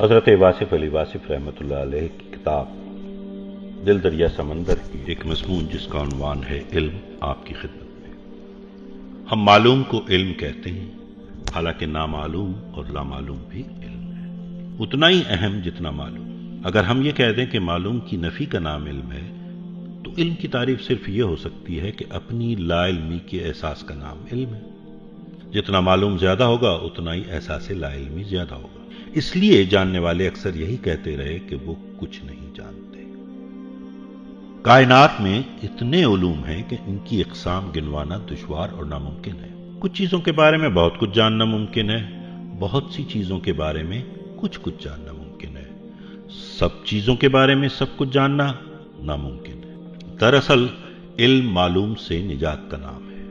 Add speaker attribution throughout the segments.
Speaker 1: حضرت واصف علی واصف رحمۃ اللہ علیہ کی کتاب دل دریا سمندر کی ایک مضمون جس کا عنوان ہے علم آپ کی خدمت میں۔ ہم معلوم کو علم کہتے ہیں، حالانکہ نامعلوم اور لامعلوم بھی علم ہے، اتنا ہی اہم جتنا معلوم۔ اگر ہم یہ کہہ دیں کہ معلوم کی نفی کا نام علم ہے تو علم کی تعریف صرف یہ ہو سکتی ہے کہ اپنی لا علمی کے احساس کا نام علم ہے۔ جتنا معلوم زیادہ ہوگا اتنا ہی احساس لا علمی زیادہ ہوگا۔ اس لیے جاننے والے اکثر یہی کہتے رہے کہ وہ کچھ نہیں جانتے۔ کائنات میں اتنے علوم ہیں کہ ان کی اقسام گنوانا دشوار اور ناممکن ہے۔ کچھ چیزوں کے بارے میں بہت کچھ جاننا ممکن ہے، بہت سی چیزوں کے بارے میں کچھ جاننا ممکن ہے، سب چیزوں کے بارے میں سب کچھ جاننا ناممکن ہے۔ دراصل علم معلوم سے نجات کا نام ہے۔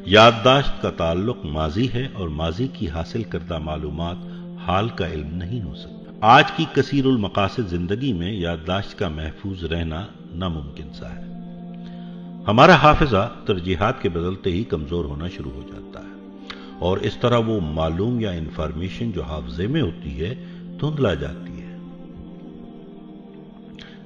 Speaker 1: یادداشت کا تعلق ماضی ہے اور ماضی کی حاصل کردہ معلومات حال کا علم نہیں ہو سکتا۔ آج کی کثیر المقاصد زندگی میں یادداشت کا محفوظ رہنا ناممکن سا ہے۔ ہمارا حافظہ ترجیحات کے بدلتے ہی کمزور ہونا شروع ہو جاتا ہے اور اس طرح وہ معلوم یا انفارمیشن جو حافظے میں ہوتی ہے دھندلا جاتی ہے۔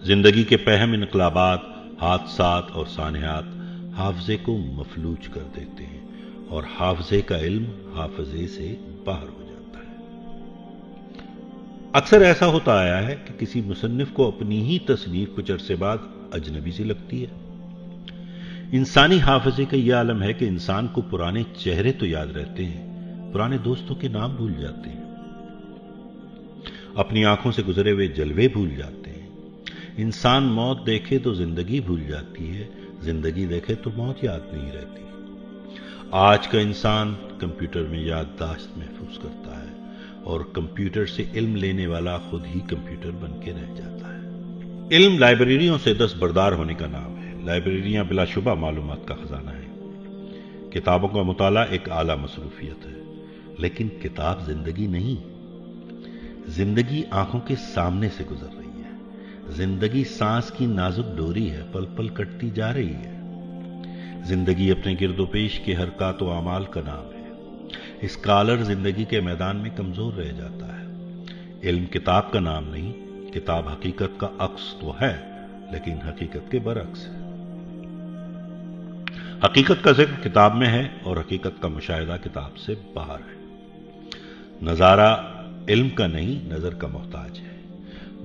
Speaker 1: زندگی کے پہم انقلابات، حادثات اور سانحات حافظے کو مفلوج کر دیتے ہیں اور حافظے کا علم حافظے سے باہر ہو جاتا ہے۔ اکثر ایسا ہوتا آیا ہے کہ کسی مصنف کو اپنی ہی تصنیف کچھ عرصے بعد اجنبی سی لگتی ہے۔ انسانی حافظے کا یہ عالم ہے کہ انسان کو پرانے چہرے تو یاد رہتے ہیں، پرانے دوستوں کے نام بھول جاتے ہیں، اپنی آنکھوں سے گزرے ہوئے جلوے بھول جاتے ہیں۔ انسان موت دیکھے تو زندگی بھول جاتی ہے، زندگی دیکھے تو موت یاد نہیں رہتی۔ آج کا انسان کمپیوٹر میں یادداشت محفوظ کرتا ہے اور کمپیوٹر سے علم لینے والا خود ہی کمپیوٹر بن کے رہ جاتا ہے۔ علم لائبریریوں سے دستبردار ہونے کا نام ہے۔ لائبریریاں بلا شبہ معلومات کا خزانہ ہیں۔ کتابوں کا مطالعہ ایک اعلیٰ مصروفیت ہے، لیکن کتاب زندگی نہیں۔ زندگی آنکھوں کے سامنے سے گزر رہی ہے۔ زندگی سانس کی نازک ڈوری ہے، پل پل کٹتی جا رہی ہے۔ زندگی اپنے گرد و پیش کے حرکات و اعمال کا نام ہے۔ اسکالر زندگی کے میدان میں کمزور رہ جاتا ہے۔ علم کتاب کا نام نہیں، کتاب حقیقت کا عکس تو ہے لیکن حقیقت کے برعکس ہے۔ حقیقت کا ذکر کتاب میں ہے اور حقیقت کا مشاہدہ کتاب سے باہر ہے۔ نظارہ علم کا نہیں، نظر کا محتاج ہے،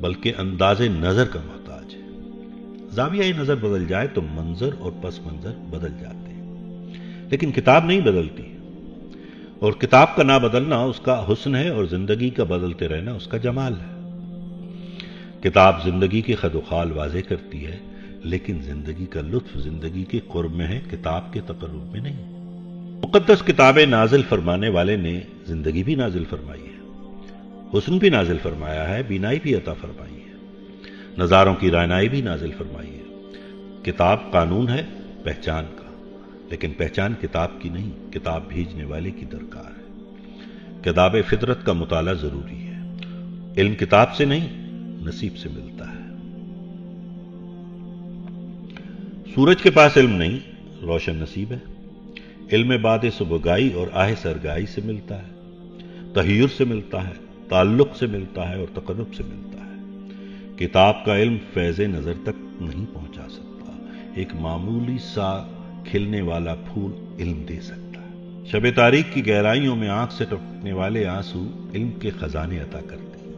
Speaker 1: بلکہ انداز نظر کا محتاج ہے۔ زاویہ نظر بدل جائے تو منظر اور پس منظر بدل جاتے ہیں، لیکن کتاب نہیں بدلتی، اور کتاب کا نہ بدلنا اس کا حسن ہے اور زندگی کا بدلتے رہنا اس کا جمال ہے۔ کتاب زندگی کے خد و خال واضح کرتی ہے، لیکن زندگی کا لطف زندگی کے قرب میں ہے، کتاب کے تقرب میں نہیں۔ مقدس کتابیں نازل فرمانے والے نے زندگی بھی نازل فرمائی ہے، حسن بھی نازل فرمایا ہے، بینائی بھی عطا فرمائی ہے، نظاروں کی رعنائی بھی نازل فرمائی ہے۔ کتاب قانون ہے پہچان کا، لیکن پہچان کتاب کی نہیں، کتاب بھیجنے والے کی درکار ہے۔ کتاب فطرت کا مطالعہ ضروری ہے۔ علم کتاب سے نہیں، نصیب سے ملتا ہے۔ سورج کے پاس علم نہیں، روشن نصیب ہے۔ علم بعد صبحگاہی اور آہ سرگاہی سے ملتا ہے، تحیر سے ملتا ہے، تعلق سے ملتا ہے اور تقرب سے ملتا ہے۔ کتاب کا علم فیض نظر تک نہیں پہنچا سکتا، ایک معمولی سا کھلنے والا پھول علم دے سکتا ہے۔ شب تاریک کی گہرائیوں میں آنکھ سے ٹپکنے والے آنسو علم کے خزانے عطا کرتے ہیں۔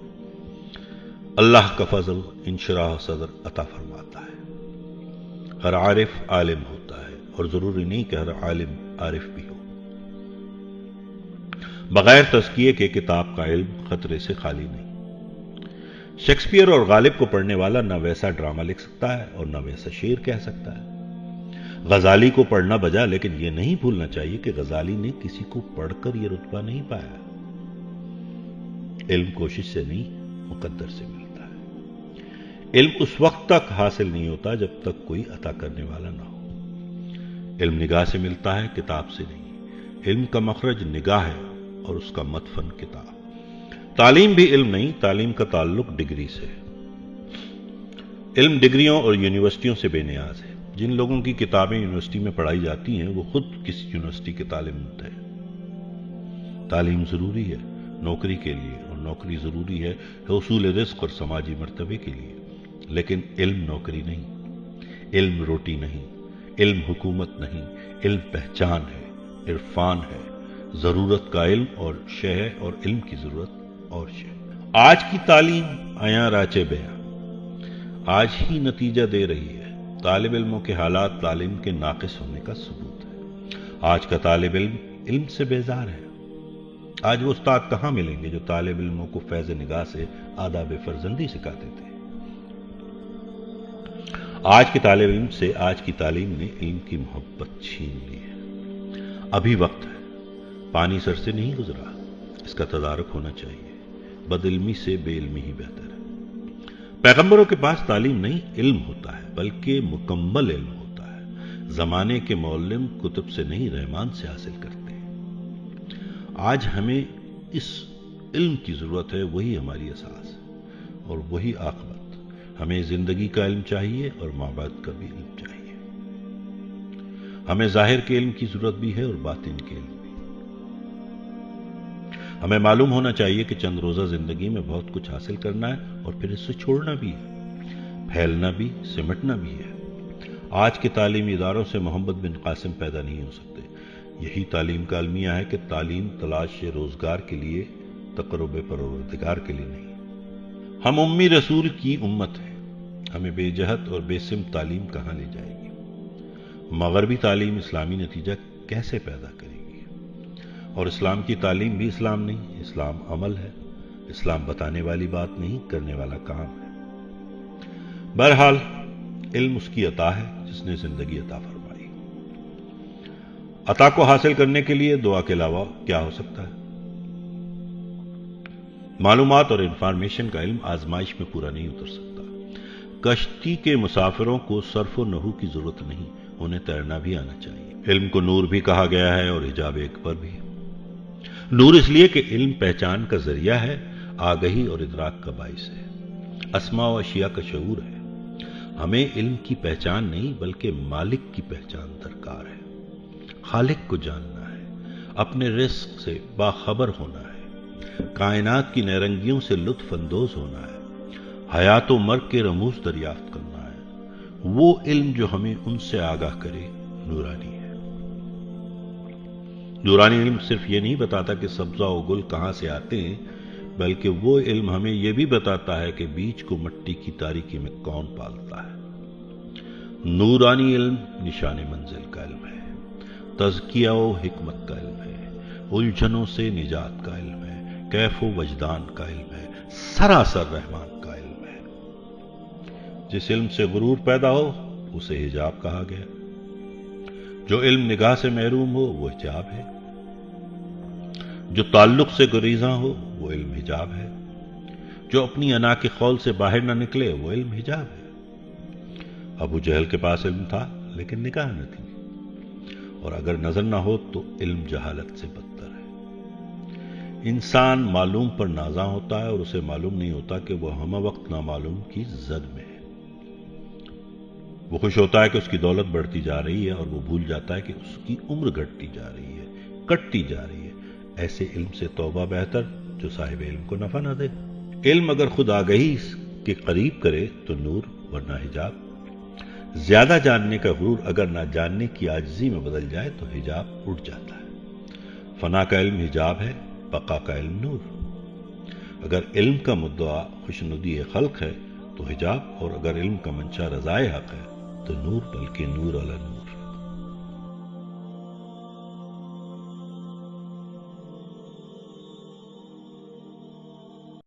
Speaker 1: اللہ کا فضل انشراح صدر عطا فرماتا ہے۔ ہر عارف عالم ہوتا ہے اور ضروری نہیں کہ ہر عالم عارف بھی ہو۔ بغیر تزکیے کے کتاب کا علم خطرے سے خالی نہیں۔ شیکسپیئر اور غالب کو پڑھنے والا نہ ویسا ڈرامہ لکھ سکتا ہے اور نہ ویسا شعر کہہ سکتا ہے۔ غزالی کو پڑھنا بجا، لیکن یہ نہیں بھولنا چاہیے کہ غزالی نے کسی کو پڑھ کر یہ رتبہ نہیں پایا۔ علم کوشش سے نہیں، مقدر سے ملتا ہے۔ علم اس وقت تک حاصل نہیں ہوتا جب تک کوئی عطا کرنے والا نہ ہو۔ علم نگاہ سے ملتا ہے، کتاب سے نہیں۔ علم کا مخرج نگاہ ہے اور اس کا مدفن کتاب۔ تعلیم بھی علم نہیں، تعلیم کا تعلق ڈگری سے ہے۔ علم ڈگریوں اور یونیورسٹیوں سے بے نیاز ہے۔ جن لوگوں کی کتابیں یونیورسٹی میں پڑھائی جاتی ہیں وہ خود کسی یونیورسٹی کے طالب علم ہیں۔ تعلیم ضروری ہے نوکری کے لیے اور نوکری ضروری ہے حصول رزق اور سماجی مرتبے کے لیے، لیکن علم نوکری نہیں، علم روٹی نہیں، علم حکومت نہیں، علم پہچان ہے، عرفان ہے، ضرورت کا علم اور شے ہے، اور علم کی ضرورت اور شے۔ آج کی تعلیم آیاں راچے بیا آج ہی نتیجہ دے رہی ہے۔ طالب علموں کے حالات تعلیم کے ناقص ہونے کا ثبوت ہے۔ آج کا طالب علم علم سے بیزار ہے۔ آج وہ استاد کہاں ملیں گے جو طالب علموں کو فیض نگاہ سے آداب فرزندی سکھاتے تھے؟ آج کے طالب علم سے آج کی تعلیم نے علم کی محبت چھین لی ہے۔ ابھی وقت ہے، پانی سر سے نہیں گزرا، اس کا تدارک ہونا چاہیے۔ بد علمی سے بے علمی ہی بہتر ہے۔ پیغمبروں کے پاس تعلیم نہیں علم ہوتا ہے، بلکہ مکمل علم ہوتا ہے۔ زمانے کے معلم کتب سے نہیں رحمان سے حاصل کرتے۔ آج ہمیں اس علم کی ضرورت ہے، وہی ہماری اساس ہے اور وہی عاقبت۔ ہمیں زندگی کا علم چاہیے اور مابعد کا بھی علم چاہیے۔ ہمیں ظاہر کے علم کی ضرورت بھی ہے اور باطن کے علم بھی۔ ہمیں معلوم ہونا چاہیے کہ چند روزہ زندگی میں بہت کچھ حاصل کرنا ہے اور پھر اس سے چھوڑنا بھی ہے، پھیلنا بھی، سمٹنا بھی ہے۔ آج کے تعلیمی اداروں سے محمد بن قاسم پیدا نہیں ہو سکتے۔ یہی تعلیم کا المیہ ہے کہ تعلیم تلاش روزگار کے لیے، تقرب پروردگار کے لیے نہیں۔ ہم امی رسول کی امت ہیں، ہمیں بے جہت اور بے سمت تعلیم کہاں لے جائے گی؟ مغربی تعلیم اسلامی نتیجہ کیسے پیدا کرے گی؟ اور اسلام کی تعلیم بھی اسلام نہیں، اسلام عمل ہے۔ اسلام بتانے والی بات نہیں، کرنے والا کام ہے۔ بہرحال علم اس کی عطا ہے جس نے زندگی عطا فرمائی۔ عطا کو حاصل کرنے کے لیے دعا کے علاوہ کیا ہو سکتا ہے؟ معلومات اور انفارمیشن کا علم آزمائش میں پورا نہیں اتر سکتا۔ کشتی کے مسافروں کو صرف و نحو کی ضرورت نہیں، انہیں تیرنا بھی آنا چاہیے۔ علم کو نور بھی کہا گیا ہے اور حجاب اکبر بھی۔ نور اس لیے کہ علم پہچان کا ذریعہ ہے، آگہی اور ادراک کا باعث ہے، اسماء و اشیاء کا شعور ہے۔ ہمیں علم کی پہچان نہیں بلکہ مالک کی پہچان درکار ہے۔ خالق کو جاننا ہے، اپنے رزق سے باخبر ہونا ہے، کائنات کی نیرنگیوں سے لطف اندوز ہونا ہے، حیات و مرگ کے رموز دریافت کرنا ہے۔ وہ علم جو ہمیں ان سے آگاہ کرے نورانی ہے۔ نورانی علم صرف یہ نہیں بتاتا کہ سبزہ و گل کہاں سے آتے ہیں، بلکہ وہ علم ہمیں یہ بھی بتاتا ہے کہ بیج کو مٹی کی تاریکی میں کون پالتا ہے۔ نورانی علم نشان منزل کا علم ہے، تزکیہ و حکمت کا علم ہے، الجھنوں سے نجات کا علم ہے، کیف و وجدان کا علم ہے، سراسر رحمان کا علم ہے۔ جس علم سے غرور پیدا ہو اسے حجاب کہا گیا۔ جو علم نگاہ سے محروم ہو وہ حجاب ہے، جو تعلق سے گریزاں ہو وہ علم حجاب ہے، جو اپنی انا کے خول سے باہر نہ نکلے وہ علم حجاب ہے۔ ابو جہل کے پاس علم تھا لیکن نگاہ نہ تھی، اور اگر نظر نہ ہو تو علم جہالت سے بدتر ہے۔ انسان معلوم پر نازاں ہوتا ہے اور اسے معلوم نہیں ہوتا کہ وہ ہمہ وقت نامعلوم کی زد میں ہے۔ وہ خوش ہوتا ہے کہ اس کی دولت بڑھتی جا رہی ہے اور وہ بھول جاتا ہے کہ اس کی عمر گھٹتی جا رہی ہے، کٹتی جا رہی ہے۔ ایسے علم سے توبہ بہتر جو صاحب علم کو نفع نہ دے۔ علم اگر خود آگہی کے قریب کرے تو نور ورنہ حجاب۔ زیادہ جاننے کا غرور اگر نہ جاننے کی عاجزی میں بدل جائے تو حجاب اٹھ جاتا ہے۔ فنا کا علم حجاب ہے، بقا کا علم نور۔ اگر علم کا مدعا خوشنودی خلق ہے تو حجاب، اور اگر علم کا منشا رضائے حق ہے تو نور، بلکہ نور علی نور۔